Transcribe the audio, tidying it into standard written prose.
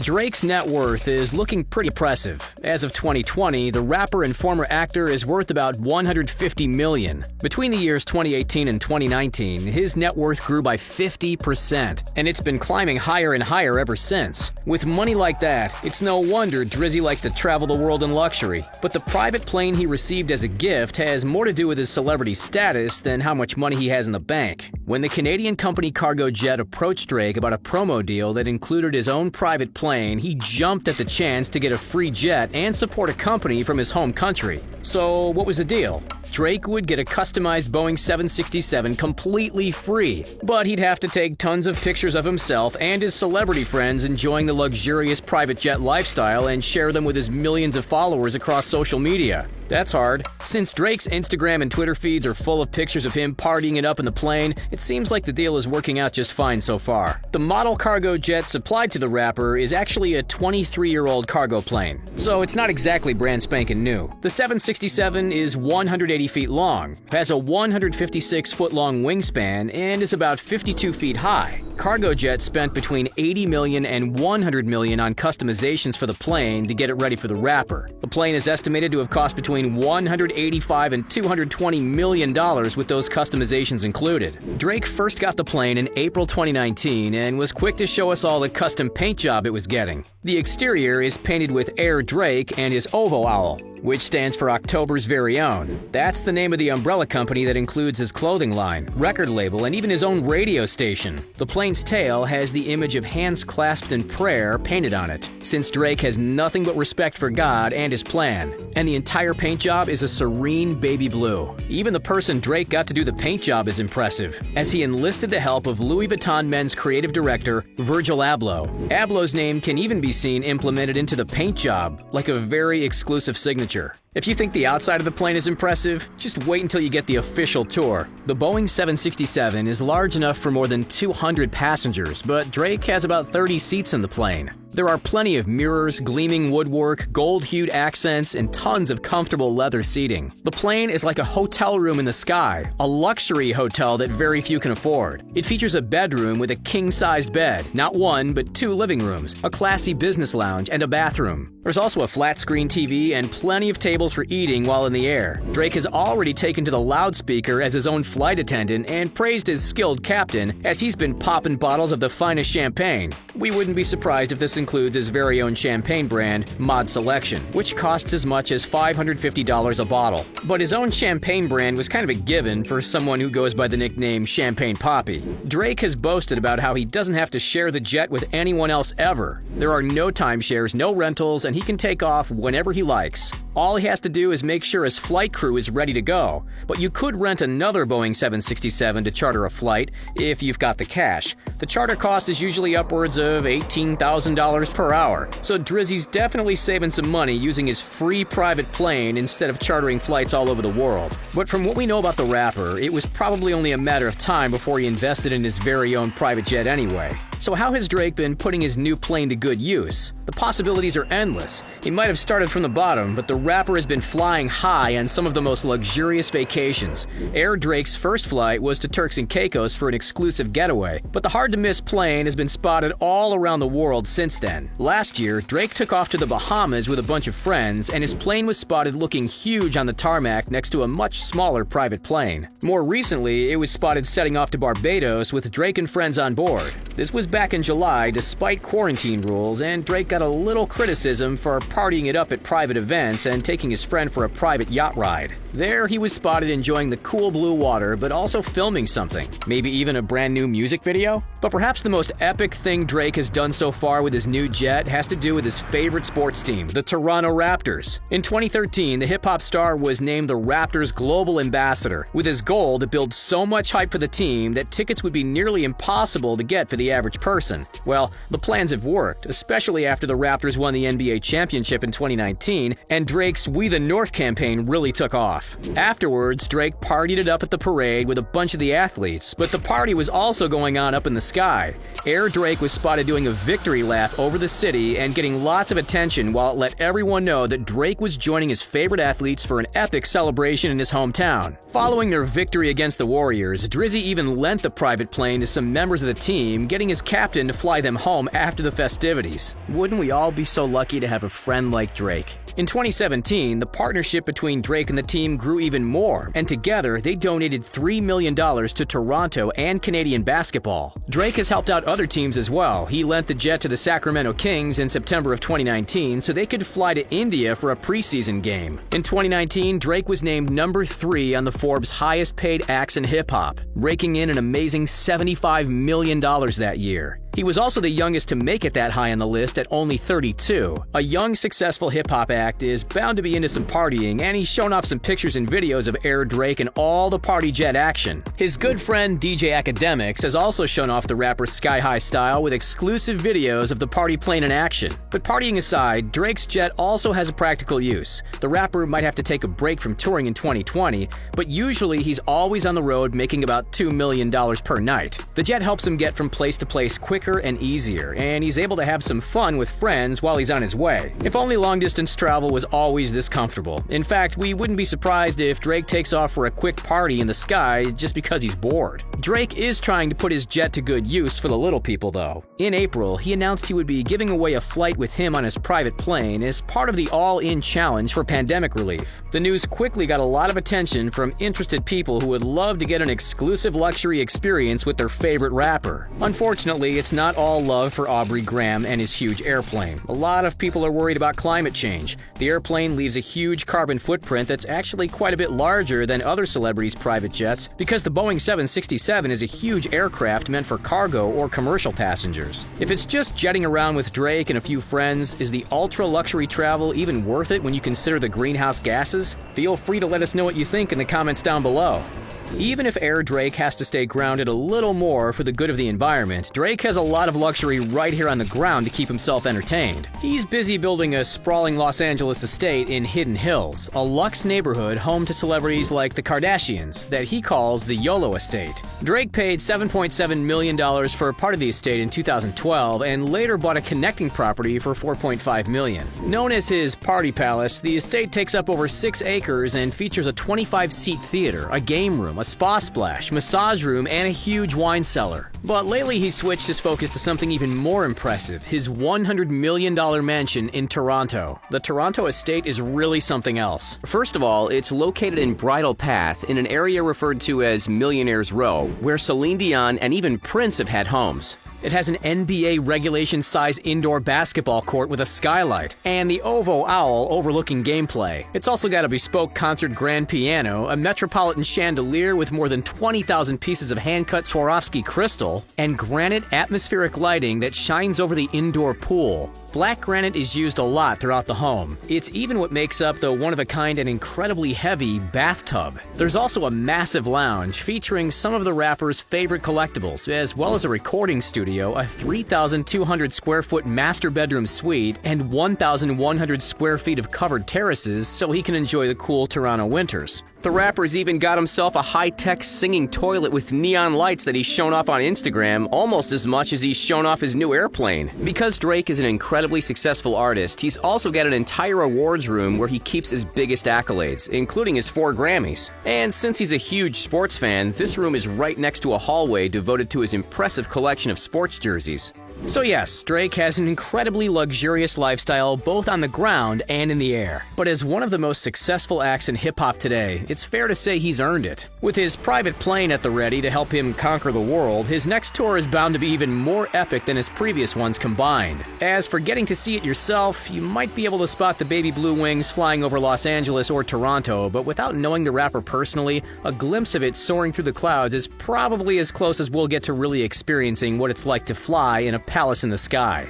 Drake's net worth is looking pretty impressive. As of 2020, the rapper and former actor is worth about $150 million. Between the years 2018 and 2019, his net worth grew by 50%, and it's been climbing higher and higher ever since. With money like that, it's no wonder Drizzy likes to travel the world in luxury. But the private plane he received as a gift has more to do with his celebrity status than how much money he has in the bank. When the Canadian company Cargo Jet approached Drake about a promo deal that included his own private plane, he jumped at the chance to get a free jet and support a company from his home country. So what was the deal? Drake would get a customized Boeing 767 completely free, but he'd have to take tons of pictures of himself and his celebrity friends enjoying the luxurious private jet lifestyle and share them with his millions of followers across social media. That's hard. Since Drake's Instagram and Twitter feeds are full of pictures of him partying it up in the plane, it seems like the deal is working out just fine so far. The model cargo jet supplied to the rapper is actually a 23-year-old cargo plane, so it's not exactly brand spanking new. The 767 is 180 feet long, has a 156-foot-long wingspan, and is about 52 feet high. Cargo Jet spent between $80 million and $100 million on customizations for the plane to get it ready for the rapper. The plane is estimated to have cost between $185 and $220 million with those customizations included. Drake first got the plane in April 2019 and was quick to show us all the custom paint job it was getting. The exterior is painted with Air Drake and his Ovo Owl, which stands for October's Very Own. That's the name of the umbrella company that includes his clothing line, record label, and even his own radio station. The plane's tail has the image of hands clasped in prayer painted on it, since Drake has nothing but respect for God and his plan. And the entire paint job is a serene baby blue. Even the person Drake got to do the paint job is impressive, as he enlisted the help of Louis Vuitton men's creative director, Virgil Abloh. Abloh's name can even be seen implemented into the paint job, like a very exclusive signature. If you think the outside of the plane is impressive, just wait until you get the official tour. The Boeing 767 is large enough for more than 200 passengers, but Drake has about 30 seats in the plane. There are plenty of mirrors, gleaming woodwork, gold-hued accents, and tons of comfortable leather seating. The plane is like a hotel room in the sky, a luxury hotel that very few can afford. It features a bedroom with a king-sized bed, not one, but 2 living rooms, a classy business lounge, and a bathroom. There's also a flat-screen TV and plenty of tables for eating while in the air. Drake has already taken to the loudspeaker as his own flight attendant and praised his skilled captain as he's been popping bottles of the finest champagne. We wouldn't be surprised if this includes his very own champagne brand, Mod Selection, which costs as much as $550 a bottle. But his own champagne brand was kind of a given for someone who goes by the nickname Champagne Poppy. Drake has boasted about how he doesn't have to share the jet with anyone else ever. There are no timeshares, no rentals, and he can take off whenever he likes. All he has to do is make sure his flight crew is ready to go, but you could rent another Boeing 767 to charter a flight if you've got the cash. The charter cost is usually upwards of $18,000 per hour, so Drizzy's definitely saving some money using his free private plane instead of chartering flights all over the world. But from what we know about the rapper, it was probably only a matter of time before he invested in his very own private jet anyway. So how has Drake been putting his new plane to good use? The possibilities are endless. He might have started from the bottom, but the rapper has been flying high on some of the most luxurious vacations. Air Drake's first flight was to Turks and Caicos for an exclusive getaway, but the hard-to-miss plane has been spotted all around the world since then. Last year, Drake took off to the Bahamas with a bunch of friends, and his plane was spotted looking huge on the tarmac next to a much smaller private plane. More recently, it was spotted setting off to Barbados with Drake and friends on board. This was back in July, despite quarantine rules, and Drake got a little criticism for partying it up at private events and taking his friend for a private yacht ride. There, he was spotted enjoying the cool blue water, but also filming something. Maybe even a brand new music video? But perhaps the most epic thing Drake has done so far with his new jet has to do with his favorite sports team, the Toronto Raptors. In 2013, the hip-hop star was named the Raptors' global ambassador, with his goal to build so much hype for the team that tickets would be nearly impossible to get for the average person. Well, the plans have worked, especially after the Raptors won the NBA championship in 2019, and Drake's We the North campaign really took off. Afterwards, Drake partied it up at the parade with a bunch of the athletes, but the party was also going on up in the sky. Air Drake was spotted doing a victory lap over the city and getting lots of attention while it let everyone know that Drake was joining his favorite athletes for an epic celebration in his hometown. Following their victory against the Warriors, Drizzy even lent the private plane to some members of the team, getting his captain to fly them home after the festivities. Wouldn't we all be so lucky to have a friend like Drake? In 2017, the partnership between Drake and the team grew even more, and together they donated $3 million to Toronto and Canadian basketball. Drake has helped out other teams as well. He lent the jet to the Sacramento Kings in September of 2019 so they could fly to India for a preseason game. In 2019, Drake was named number 3 on the Forbes highest paid acts in hip-hop, raking in an amazing $75 million that year. He was also the youngest to make it that high on the list at only 32. A young, successful hip-hop act is bound to be into some partying, and he's shown off some pictures and videos of Air Drake and all the party jet action. His good friend DJ Academics has also shown off the rapper's sky-high style with exclusive videos of the party plane in action. But partying aside, Drake's jet also has a practical use. The rapper might have to take a break from touring in 2020, but usually he's always on the road making about $2 million per night. The jet helps him get from place to place quicker and easier, and he's able to have some fun with friends while he's on his way. If only long-distance travel was always this comfortable. In fact, we wouldn't be surprised if Drake takes off for a quick party in the sky just because he's bored. Drake is trying to put his jet to good use for the little people, though. In April, he announced he would be giving away a flight with him on his private plane as part of the All-In Challenge for pandemic relief. The news quickly got a lot of attention from interested people who would love to get an exclusive luxury experience with their favorite rapper. Unfortunately, it's not all love for Aubrey Graham and his huge airplane. A lot of people are worried about climate change. The airplane leaves a huge carbon footprint that's actually quite a bit larger than other celebrities' private jets because the Boeing 767 is a huge aircraft meant for cargo or commercial passengers. If it's just jetting around with Drake and a few friends, is the ultra-luxury travel even worth it when you consider the greenhouse gases? Feel free to let us know what you think in the comments down below. Even if Air Drake has to stay grounded a little more for the good of the environment, Drake has a lot of luxury right here on the ground to keep himself entertained. He's busy building a sprawling Los Angeles estate in Hidden Hills, a luxe neighborhood home to celebrities like the Kardashians that he calls the YOLO estate. Drake paid $7.7 million for a part of the estate in 2012 and later bought a connecting property for $4.5 million. Known as his Party Palace, the estate takes up over 6 acres and features a 25-seat theater, a game room, a spa splash, massage room, and a huge wine cellar. But lately he switched his focus to something even more impressive, his $100 million mansion in Toronto. The Toronto estate is really something else. First of all, it's located in Bridle Path in an area referred to as Millionaire's Row, where Celine Dion and even Prince have had homes. It has an NBA regulation-size indoor basketball court with a skylight, and the Ovo Owl overlooking gameplay. It's also got a bespoke concert grand piano, a metropolitan chandelier with more than 20,000 pieces of hand-cut Swarovski crystal, and granite atmospheric lighting that shines over the indoor pool. Black granite is used a lot throughout the home. It's even what makes up the one-of-a-kind and incredibly heavy bathtub. There's also a massive lounge featuring some of the rapper's favorite collectibles, as well as a recording studio, a 3,200 square foot master bedroom suite, and 1,100 square feet of covered terraces so he can enjoy the cool Toronto winters. The rapper's even got himself a high-tech singing toilet with neon lights that he's shown off on Instagram almost as much as he's shown off his new airplane. Because Drake is an incredibly successful artist, he's also got an entire awards room where he keeps his biggest accolades, including his 4 Grammys. And since he's a huge sports fan, this room is right next to a hallway devoted to his impressive collection of sports jerseys. So yes, Drake has an incredibly luxurious lifestyle both on the ground and in the air. But as one of the most successful acts in hip-hop today, it's fair to say he's earned it. With his private plane at the ready to help him conquer the world, his next tour is bound to be even more epic than his previous ones combined. As for getting to see it yourself, you might be able to spot the baby blue wings flying over Los Angeles or Toronto, but without knowing the rapper personally, a glimpse of it soaring through the clouds is probably as close as we'll get to really experiencing what it's like to fly in a palace in the sky.